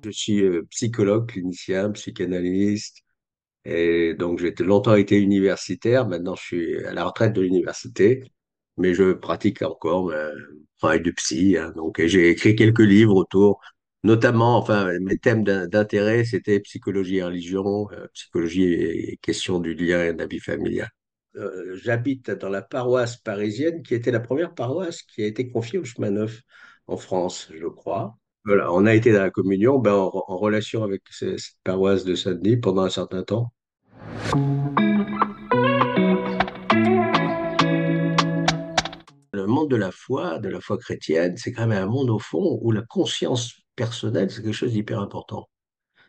Je suis psychologue clinicien, psychanalyste, et donc j'ai longtemps été universitaire. Maintenant, je suis à la retraite de l'université, mais je pratique encore mon travail de psy, hein. Donc, et j'ai écrit quelques livres autour, notamment, enfin, mes thèmes d'intérêt, c'était psychologie et religion, psychologie et questions du lien et de la vie familiale. J'habite dans la paroisse parisienne, qui était la première paroisse qui a été confiée au chemin neuf en France, je crois. Voilà, on a été dans la communion, ben, en relation avec cette paroisse de Saint-Denis pendant un certain temps. Le monde de la foi chrétienne, c'est quand même un monde au fond où la conscience personnelle, c'est quelque chose d'hyper important.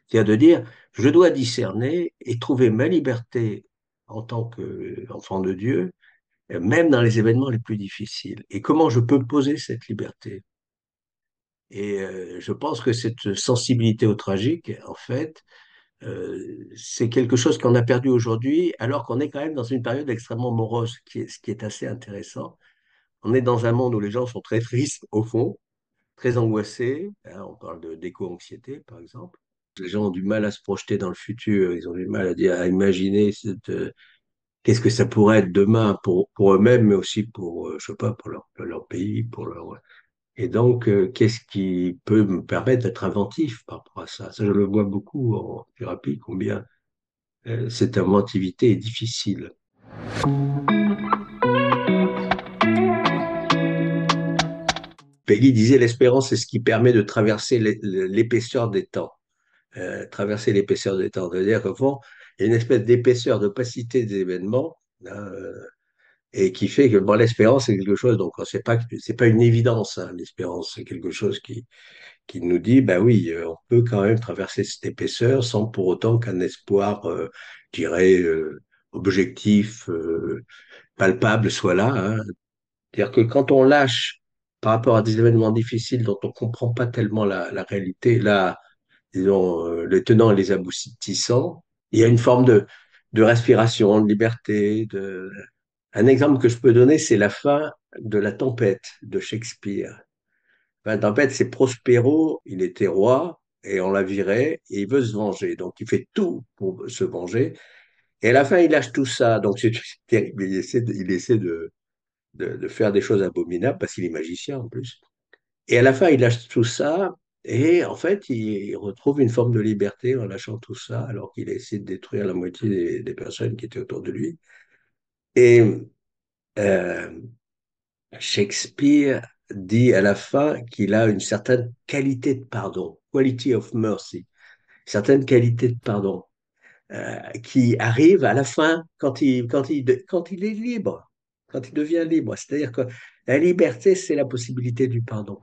C'est-à-dire de dire, je dois discerner et trouver ma liberté en tant qu'enfant de Dieu, même dans les événements les plus difficiles. Et comment je peux poser cette liberté? Et je pense que cette sensibilité au tragique, en fait, c'est quelque chose qu'on a perdu aujourd'hui, alors qu'on est quand même dans une période extrêmement morose, ce qui est assez intéressant. On est dans un monde où les gens sont très tristes, au fond, très angoissés, hein. On parle d'éco-anxiété, par exemple. Les gens ont du mal à se projeter dans le futur, ils ont du mal à, dire, à imaginer qu'est-ce que ça pourrait être demain pour eux-mêmes, mais aussi pour, je sais pas, pour leur pays, pour leur... Et donc, qu'est-ce qui peut me permettre d'être inventif par rapport à ça? Ça, je le vois beaucoup en thérapie, combien cette inventivité est difficile. Peggy disait l'espérance, c'est ce qui permet de traverser l'épaisseur des temps. Traverser l'épaisseur des temps. C'est-à-dire qu'au fond, il y a une espèce d'épaisseur, d'opacité des événements, hein, et qui fait que bon, l'espérance, c'est quelque chose, donc c'est pas une évidence, hein, l'espérance, c'est quelque chose qui nous dit, ben oui, on peut quand même traverser cette épaisseur sans pour autant qu'un espoir, je dirais, objectif, palpable soit là, hein. C'est-à-dire que quand on lâche par rapport à des événements difficiles dont on ne comprend pas tellement la réalité, là, disons, les tenants et les aboutissants, il y a une forme de respiration, de liberté. Un exemple que je peux donner, c'est la fin de La Tempête de Shakespeare. La Tempête, c'est Prospero, il était roi et on l'a viré et il veut se venger. Donc il fait tout pour se venger. Et à la fin, il lâche tout ça. Donc c'est terrible. Il essaie de faire des choses abominables parce qu'il est magicien en plus. Et à la fin, il lâche tout ça et en fait, il retrouve une forme de liberté en lâchant tout ça alors qu'il a essayé de détruire la moitié des personnes qui étaient autour de lui. Et euh, Shakespeare dit à la fin qu'il a une certaine qualité de pardon, quality of mercy, certaine qualité de pardon, qui arrive à la fin quand il est libre, quand il devient libre. C'est-à-dire que la liberté, c'est la possibilité du pardon.